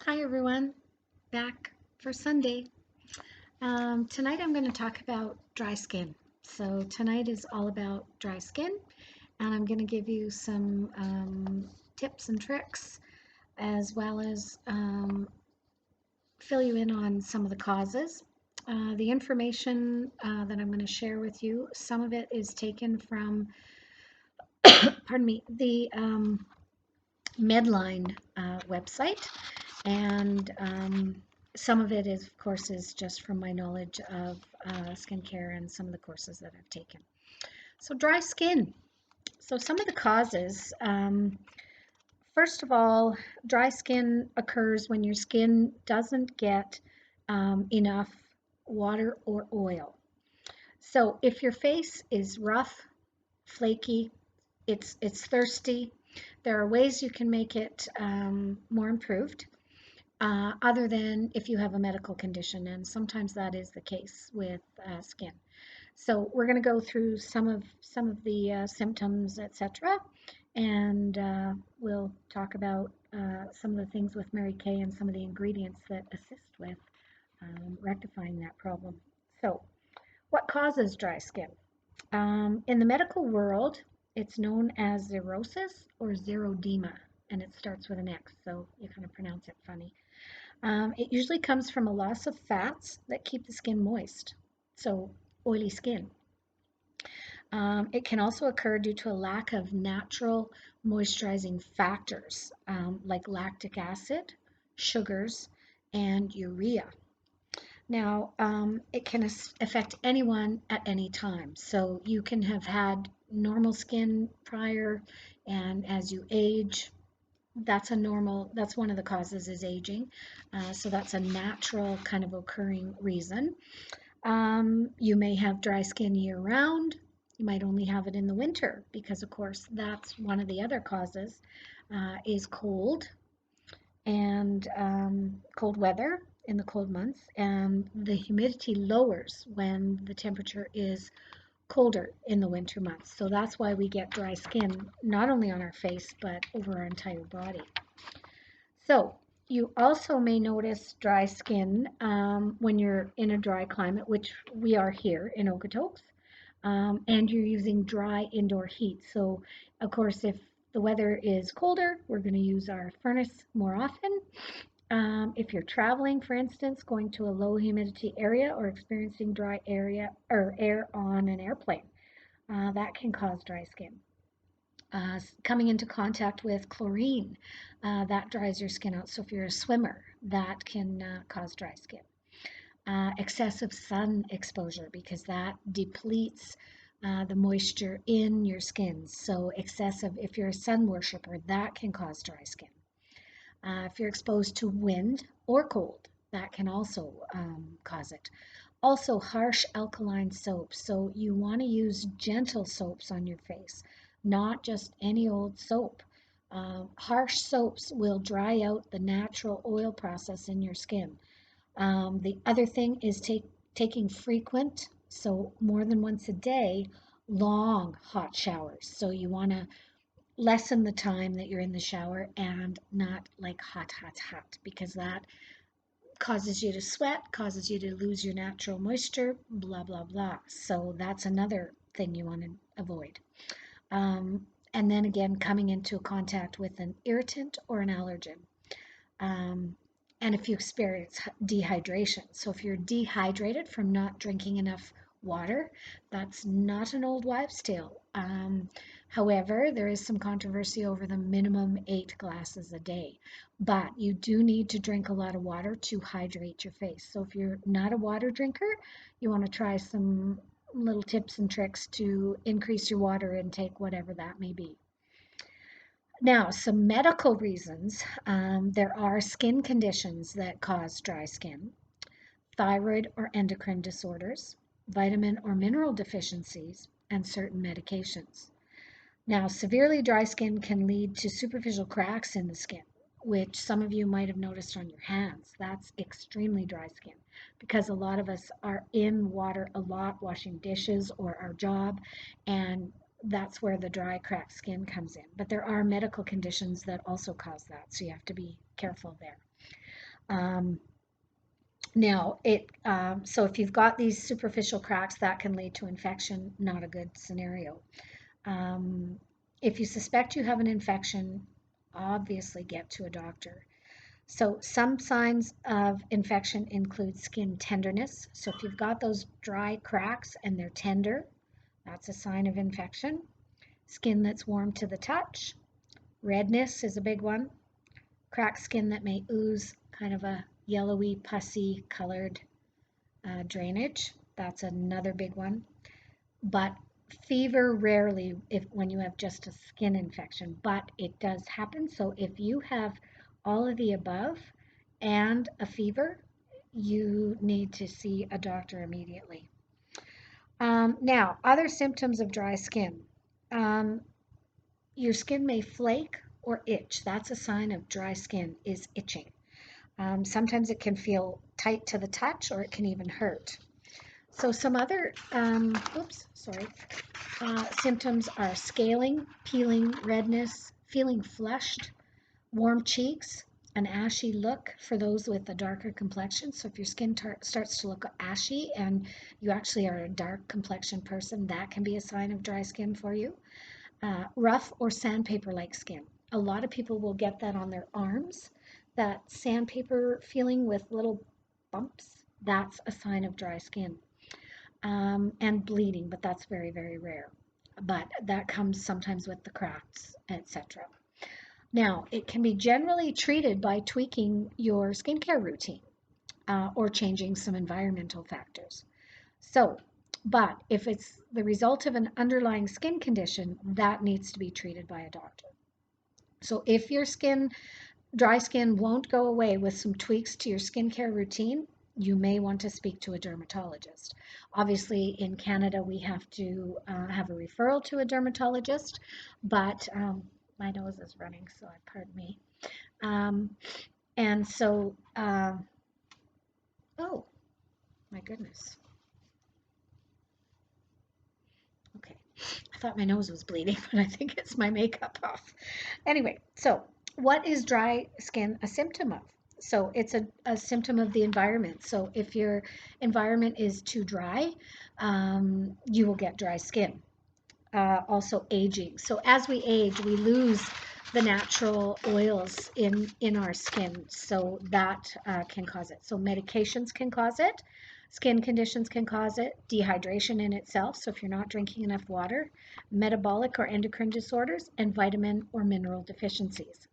Hi everyone, back for Sunday. Tonight I'm going to talk about dry skin. So tonight is all about dry skin, and I'm going to give you some tips and tricks, as well as fill you in on some of the causes. The information that I'm going to share with you, some of it is taken from, pardon me, the Medline website, and some of it is, of course, is just from my knowledge of skincare and some of the courses that I've taken. So dry skin. So some of the causes, first of all, dry skin occurs when your skin doesn't get enough water or oil. So if your face is rough, flaky, it's thirsty, there are ways you can make it more improved. Other than if you have a medical condition, and sometimes that is the case with skin. So we're going to go through some of the symptoms, etc., and we'll talk about some of the things with Mary Kay and some of the ingredients that assist with rectifying that problem. So, what causes dry skin? In the medical world, it's known as xerosis or xerodema, and it starts with an X, so you kind of pronounce it funny. It usually comes from a loss of fats that keep the skin moist, so oily skin. It can also occur due to a lack of natural moisturizing factors like lactic acid, sugars, and urea. Now, it can affect anyone at any time. So you can have had normal skin prior, and as you age, that's one of the causes is aging. So that's a natural kind of occurring reason. You may have dry skin year round. You might only have it in the winter because, of course, that's one of the other causes is cold and cold weather in the cold months, and the humidity lowers when the temperature is colder in the winter months. So that's why we get dry skin not only on our face but over our entire body. So you also may notice dry skin when you're in a dry climate, which we are here in Okotoks, and you're using dry indoor heat. So of course, if the weather is colder, we're going to use our furnace more often. If you're traveling, for instance, going to a low humidity area or experiencing dry area or air on an airplane, that can cause dry skin. Coming into contact with chlorine, that dries your skin out. So if you're a swimmer, that can cause dry skin. Excessive sun exposure, because that depletes the moisture in your skin. So excessive, if you're a sun worshiper, that can cause dry skin. If you're exposed to wind or cold, that can also cause it. Also, harsh alkaline soaps. So you want to use gentle soaps on your face, not just any old soap. Harsh soaps will dry out the natural oil process in your skin. The other thing is taking frequent, so more than once a day, long hot showers. So you want to lessen the time that you're in the shower and not like hot, hot, hot, because that causes you to sweat, causes you to lose your natural moisture, blah, blah, blah. So that's another thing you want to avoid. And then again, coming into contact with an irritant or an allergen. And if you experience dehydration. So if you're dehydrated from not drinking enough water, that's not an old wives' tale. However, there is some controversy over the minimum 8 glasses a day, but you do need to drink a lot of water to hydrate your face. So if you're not a water drinker, you want to try some little tips and tricks to increase your water intake, whatever that may be. Now, some medical reasons. There are skin conditions that cause dry skin, thyroid or endocrine disorders, vitamin or mineral deficiencies, and certain medications. Now, severely dry skin can lead to superficial cracks in the skin, which some of you might have noticed on your hands. That's extremely dry skin because a lot of us are in water a lot, washing dishes or our job, and that's where the dry cracked skin comes in. But there are medical conditions that also cause that, so you have to be careful there. Um, Now, so if you've got these superficial cracks, that can lead to infection, not a good scenario. Um, if you suspect you have an infection, obviously get to a doctor. So some signs of infection include skin tenderness. So if you've got those dry cracks and they're tender, that's a sign of infection. Skin that's warm to the touch. Redness is a big one. Cracked skin that may ooze kind of a yellowy, pussy colored drainage. That's another big one. But fever rarely if when you have just a skin infection, but it does happen. So if you have all of the above and a fever, you need to see a doctor immediately. Now, other symptoms of dry skin. Um, your skin may flake or itch. That's a sign of dry skin, is itching. Sometimes it can feel tight to the touch or it can even hurt. So some other, symptoms are scaling, peeling, redness, feeling flushed, warm cheeks, an ashy look for those with a darker complexion. So if your skin starts to look ashy and you actually are a dark complexion person, that can be a sign of dry skin for you. Rough or sandpaper-like skin. A lot of people will get that on their arms, that sandpaper feeling with little bumps. That's a sign of dry skin. And bleeding, but that's very, very rare. But that comes sometimes with the cracks, etc. Now, it can be generally treated by tweaking your skincare routine or changing some environmental factors. So, but if it's the result of an underlying skin condition, that needs to be treated by a doctor. So if your dry skin won't go away with some tweaks to your skincare routine, you may want to speak to a dermatologist. Obviously, in Canada, we have to have a referral to a dermatologist, but my nose is running, so pardon me. Um, and so, oh my goodness. Okay. I thought my nose was bleeding, but I think it's my makeup off. Anyway, so what is dry skin a symptom of? So it's a symptom of the environment. So if your environment is too dry, you will get dry skin. Also aging. So as we age, we lose the natural oils in our skin. So that can cause it. So medications can cause it. Skin conditions can cause it. Dehydration in itself. So if you're not drinking enough water, metabolic or endocrine disorders, and vitamin or mineral deficiencies.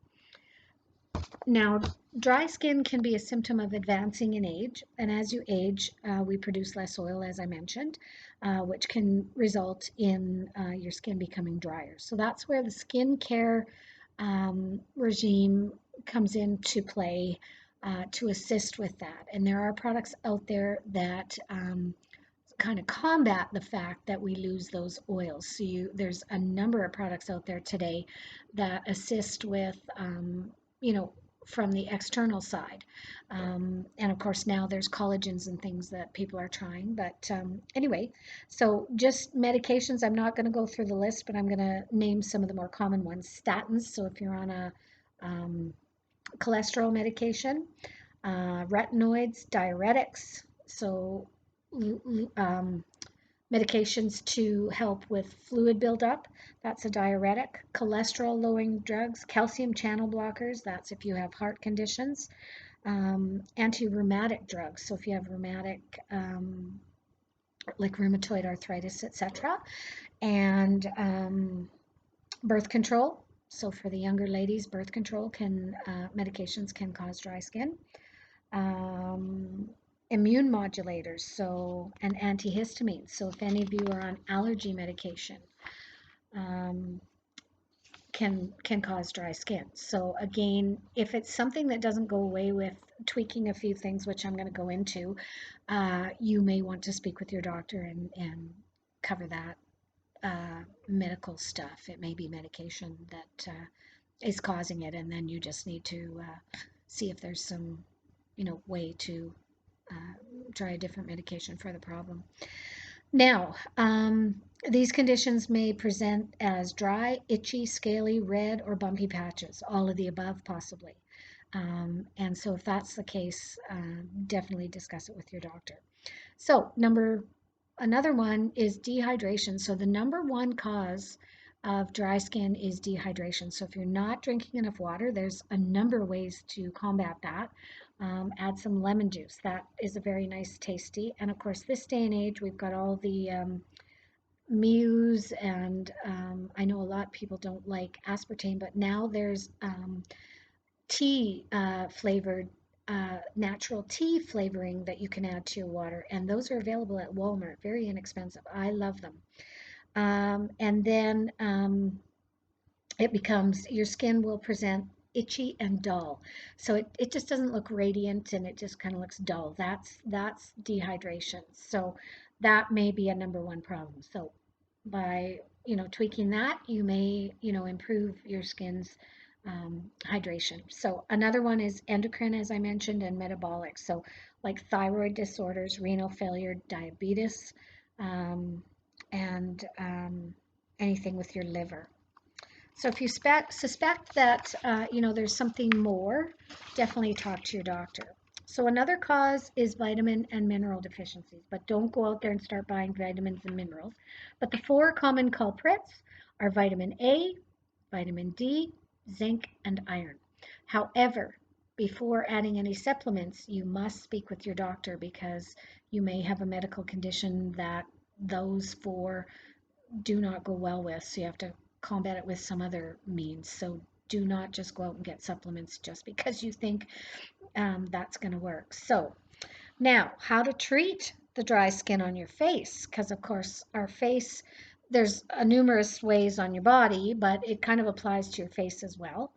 Now, dry skin can be a symptom of advancing in age, and as you age, we produce less oil, as I mentioned, which can result in your skin becoming drier. So that's where the skincare regime comes into play to assist with that. And there are products out there that kind of combat the fact that we lose those oils. So there's a number of products out there today that assist with, you know, from the external side. And of course, now there's collagens and things that people are trying. But anyway, so just medications, I'm not going to go through the list, but I'm going to name some of the more common ones. Statins, so if you're on a cholesterol medication, retinoids, diuretics, so um, medications to help with fluid buildup. That's a diuretic. Cholesterol lowering drugs, calcium channel blockers. That's if you have heart conditions. Anti-rheumatic drugs. So if you have rheumatic, like rheumatoid arthritis, etc. And birth control. So for the younger ladies, birth control medications can cause dry skin. Immune modulators, so and antihistamines. So if any of you are on allergy medication, can cause dry skin. So again, if it's something that doesn't go away with tweaking a few things, which I'm going to go into, you may want to speak with your doctor and cover that medical stuff. It may be medication that is causing it, and then you just need to see if there's some, way to try a different medication for the problem. Now, these conditions may present as dry, itchy, scaly, red, or bumpy patches, all of the above possibly. And so if that's the case, definitely discuss it with your doctor. So another one is dehydration. So the number one cause of dry skin is dehydration. So if you're not drinking enough water, there's a number of ways to combat that. Add some lemon juice. That is a very nice tasty. And of course, this day and age, we've got all the Muse, and I know a lot of people don't like aspartame, but now there's tea flavored natural tea flavoring that you can add to your water, and those are available at Walmart, very inexpensive. I love them. And then it becomes, your skin will present itchy and dull. So it just doesn't look radiant, and it just kind of looks dull. That's dehydration. So that may be a number one problem. So by, tweaking that, you may, improve your skin's hydration. So another one is endocrine, as I mentioned, and metabolic. So like thyroid disorders, renal failure, diabetes, um, and anything with your liver. So if you suspect that there's something more, definitely talk to your doctor. So another cause is vitamin and mineral deficiencies, but don't go out there and start buying vitamins and minerals. But the four common culprits are vitamin A, vitamin D, zinc, and iron. However, before adding any supplements, you must speak with your doctor because you may have a medical condition that those four do not go well with. So you have to combat it with some other means. So do not just go out and get supplements just because you think that's going to work. So now, how to treat the dry skin on your face? Because of course, our face, there's numerous ways on your body, but it kind of applies to your face as well.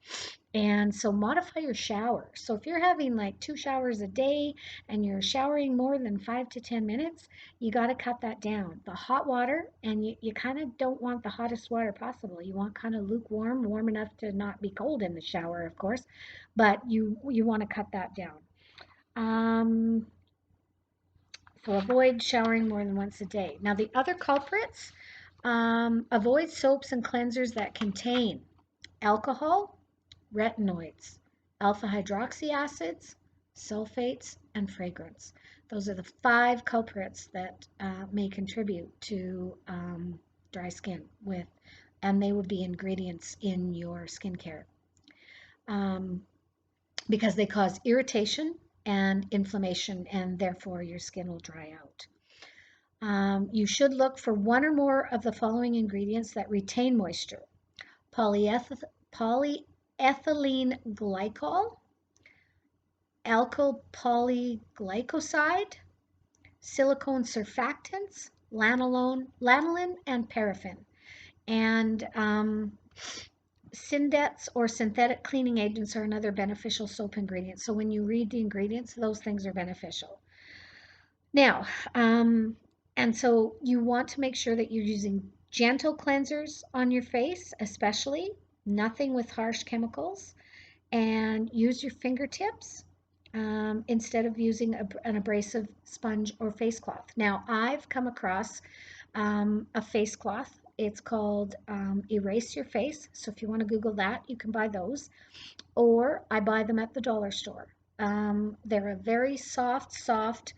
And so modify your shower. So if you're having like 2 showers a day and you're showering more than 5 to 10 minutes, you got to cut that down. The hot water, and you kind of don't want the hottest water possible. You want kind of lukewarm, warm enough to not be cold in the shower, of course, but you want to cut that down. Um, so avoid showering more than once a day. Now the other culprits, avoid soaps and cleansers that contain alcohol, retinoids, alpha hydroxy acids, sulfates, and fragrance. Those are the 5 culprits that may contribute to dry skin and they would be ingredients in your skincare um, because they cause irritation and inflammation, and therefore your skin will dry out. You should look for one or more of the following ingredients that retain moisture: polyethylene glycol, alkyl polyglycoside, silicone surfactants, lanolin, and paraffin. And Syndex or synthetic cleaning agents are another beneficial soap ingredient. So when you read the ingredients, those things are beneficial. Now, and so you want to make sure that you're using gentle cleansers on your face, especially nothing with harsh chemicals, and use your fingertips instead of using an abrasive sponge or face cloth. Now, I've come across a face cloth. It's called Erase Your Face. So if you want to Google that, you can buy those. Or I buy them at the dollar store. They're a very soft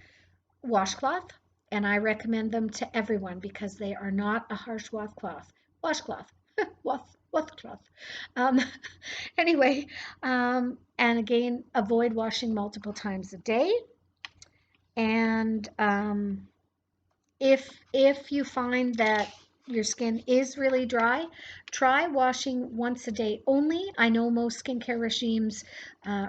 washcloth, and I recommend them to everyone because they are not a harsh washcloth, washcloth. Um, anyway, and again, avoid washing multiple times a day. And if you find that your skin is really dry, try washing once a day only. I know most skincare regimes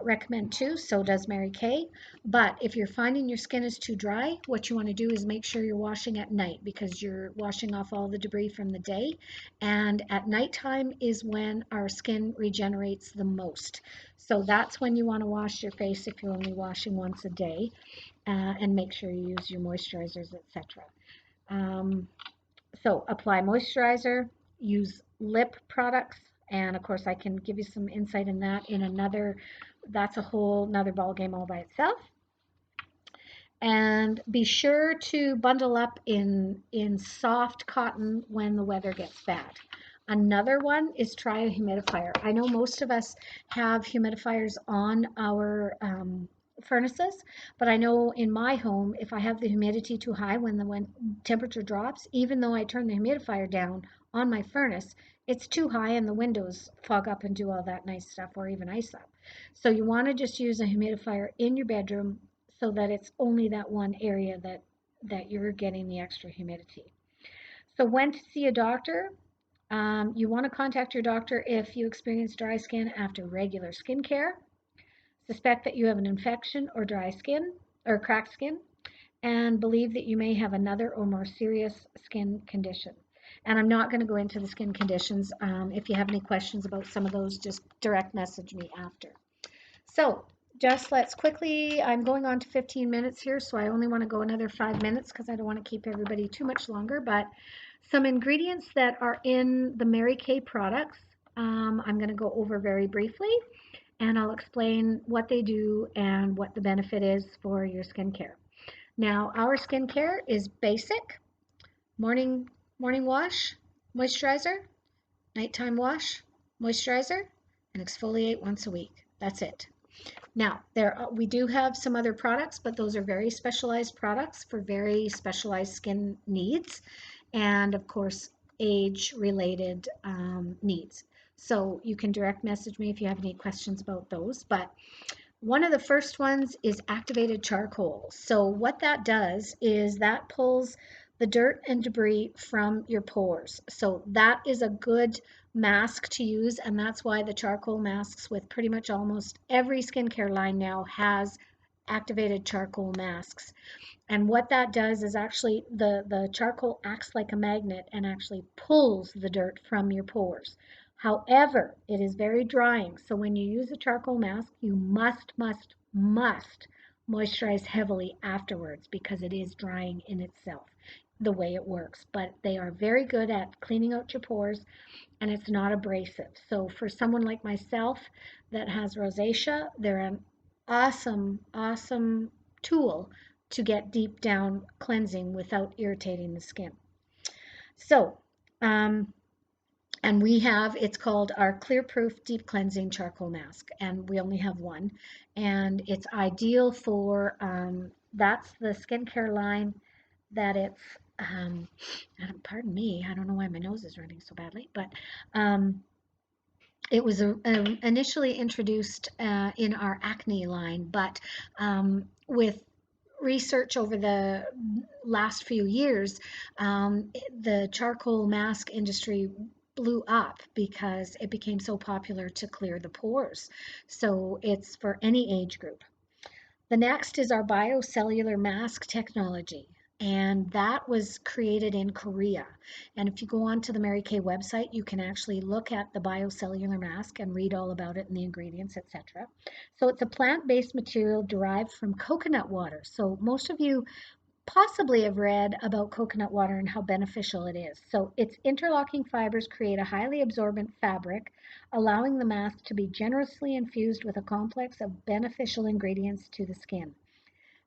recommend 2, so does Mary Kay. But if you're finding your skin is too dry, what you want to do is make sure you're washing at night because you're washing off all the debris from the day. And at nighttime is when our skin regenerates the most. So that's when you want to wash your face if you're only washing once a day, and make sure you use your moisturizers, etc. So apply moisturizer, use lip products, and of course I can give you some insight in that in that's a whole another ball game all by itself. And be sure to bundle up in soft cotton when the weather gets bad. Another one is try a humidifier. I know most of us have humidifiers on our furnaces, but I know in my home, if I have the humidity too high when the temperature drops, even though I turn the humidifier down on my furnace, it's too high and the windows fog up and do all that nice stuff or even ice up. So you want to just use a humidifier in your bedroom so that it's only that one area that you're getting the extra humidity. So when to see a doctor? You want to contact your doctor if you experience dry skin after regular skincare, suspect that you have an infection or dry skin or cracked skin, and believe that you may have another or more serious skin condition. And I'm not going to go into the skin conditions. If you have any questions about some of those, just direct message me after. So just let's quickly, I'm going on to 15 minutes here, so I only want to go another 5 minutes because I don't want to keep everybody too much longer, but some ingredients that are in the Mary Kay products, I'm going to go over very briefly, and I'll explain what they do and what the benefit is for your skincare. Now, our skincare is basic: morning wash, moisturizer, nighttime wash, moisturizer, and exfoliate once a week. That's it. Now, we do have some other products, but those are very specialized products for very specialized skin needs, and of course, age-related needs. So you can direct message me if you have any questions about those. But one of the first ones is activated charcoal. So what that does is that pulls the dirt and debris from your pores. So that is a good mask to use, and that's why the charcoal masks with pretty much almost every skincare line now has activated charcoal masks. And what that does is actually the charcoal acts like a magnet and actually pulls the dirt from your pores. However, it is very drying. So when you use a charcoal mask, you must moisturize heavily afterwards because it is drying in itself the way it works. But they are very good at cleaning out your pores, and it's not abrasive. So for someone like myself that has rosacea, they're an awesome tool to get deep down cleansing without irritating the skin. So, and we have, it's called our Clear Proof Deep Cleansing Charcoal Mask, and we only have one. And it's ideal for, that's the skincare line that it's, pardon me, I don't know why my nose is running so badly, but it was initially introduced in our acne line, but with research over the last few years, the charcoal mask industry blew up because it became so popular to clear the pores. So it's for any age group. The next is our biocellular mask technology, and that was created in Korea. And if you go onto the Mary Kay website, you can actually look at the biocellular mask and read all about it and the ingredients, etc. So it's a plant-based material derived from coconut water. So most of you possibly have read about coconut water and how beneficial it is. So its interlocking fibers create a highly absorbent fabric, allowing the mask to be generously infused with a complex of beneficial ingredients to the skin.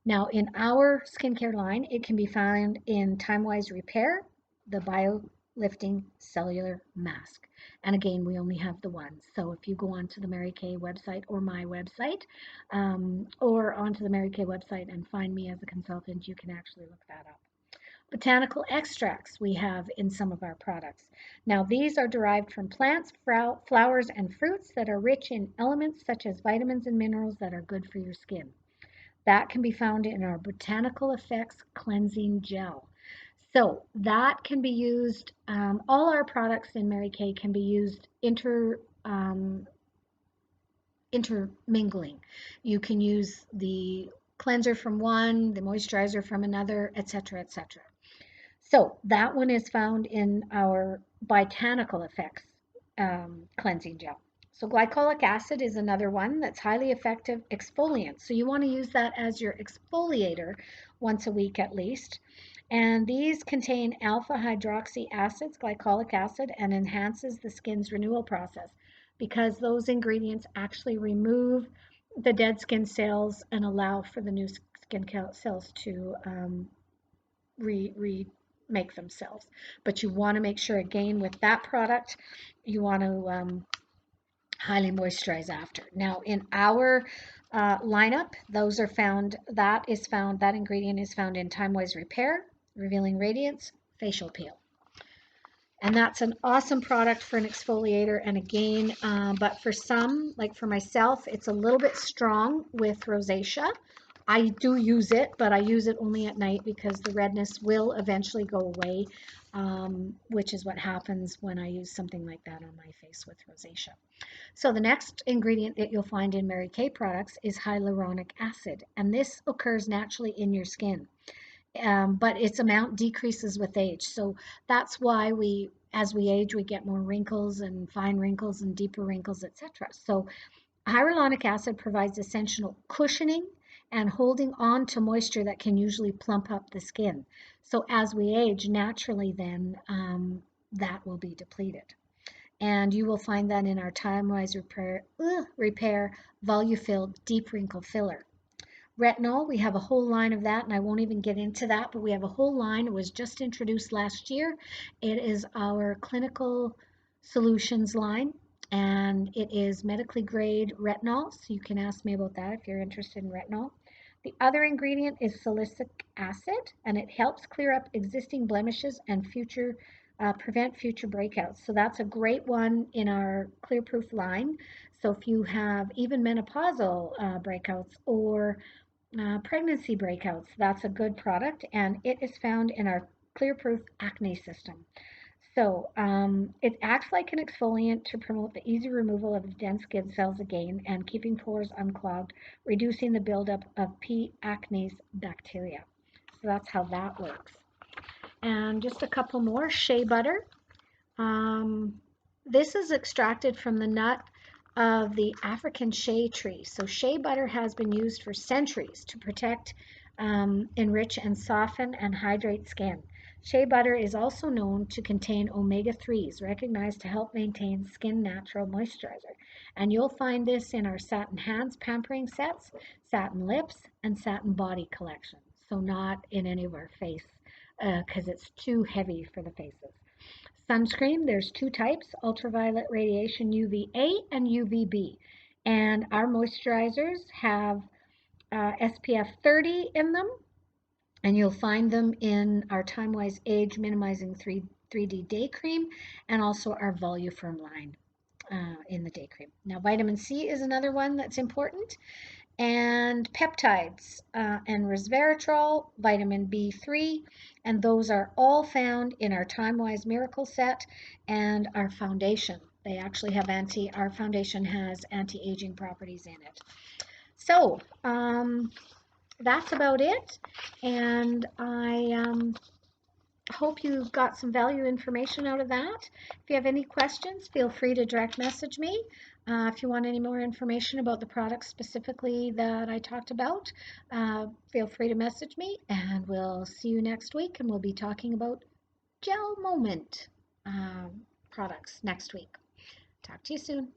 Now, in our skincare line, it can be found in Time-Wise Repair, the Bio Lifting Cellular Mask. And again, we only have the one. So if you go onto the Mary Kay website or my website, or onto the Mary Kay website and find me as a consultant, you can actually look that up. Botanical extracts we have in some of our products. Now, these are derived from plants, flowers, and fruits that are rich in elements such as vitamins and minerals that are good for your skin. That can be found in our Botanical Effects Cleansing Gel. So that can be used, all our products in Mary Kay can be used intermingling. You can use the cleanser from one, the moisturizer from another, etc., etc. So that one is found in our Botanical Effects Cleansing Gel. So glycolic acid is another one that's highly effective exfoliant. So you want to use that as your exfoliator once a week at least. And these contain alpha hydroxy acids, glycolic acid, and enhances the skin's renewal process because those ingredients actually remove the dead skin cells and allow for the new skin cells to make themselves. But you want to make sure, again, with that product, you want to highly moisturize after. Now, in our lineup, that ingredient is found in Time Wise Repair, Revealing Radiance, Facial Peel. And that's an awesome product for an exfoliator. And again, but for some, like for myself, it's a little bit strong with rosacea. I do use it, but I use it only at night because the redness will eventually go away, which is what happens when I use something like that on my face with rosacea. So the next ingredient that you'll find in Mary Kay products is hyaluronic acid, and this occurs naturally in your skin. But its amount decreases with age. So that's why as we age, we get more wrinkles and fine wrinkles and deeper wrinkles, etc. So hyaluronic acid provides essential cushioning and holding on to moisture that can usually plump up the skin. So as we age, naturally then that will be depleted. And you will find that in our Time Wise Repair Volufil Deep Wrinkle Filler. Retinol, we have a whole line of that, and I won't even get into that, but we have a whole line. It was just introduced last year. It is our clinical solutions line, and it is medically grade retinol, so you can ask me about that if you're interested in retinol. The other ingredient is salicylic acid, and it helps clear up existing blemishes and prevent future breakouts. So that's a great one in our Clear Proof line. So if you have even menopausal breakouts or pregnancy breakouts, that's a good product, and it is found in our Clear Proof acne system. So it acts like an exfoliant to promote the easy removal of dense skin cells again and keeping pores unclogged, reducing the buildup of P. acnes bacteria. So that's how that works. And just a couple more. Shea butter. This is extracted from the nut of the African shea tree. So shea butter has been used for centuries to protect, enrich, and soften and hydrate skin. Shea butter is also known to contain omega-3s, recognized to help maintain skin natural moisturizer. And you'll find this in our satin hands pampering sets, satin lips, and satin body collection. So not in any of our face because it's too heavy for the faces. Sunscreen, there's two types, ultraviolet radiation UVA and UVB. And our moisturizers have SPF 30 in them, and you'll find them in our Time Wise Age Minimizing 3D Day Cream and also our Volufirm line in the day cream. Now, vitamin C is another one that's important, and peptides and resveratrol, vitamin B3, and those are all found in our Time Wise Miracle Set and our foundation. They actually have our foundation has anti-aging properties in it. So that's about it, and I hope you got some value information out of that. If you have any questions, feel free to direct message me. If you want any more information about the products specifically that I talked about, feel free to message me, and we'll see you next week, and we'll be talking about Gel Moment products next week. Talk to you soon.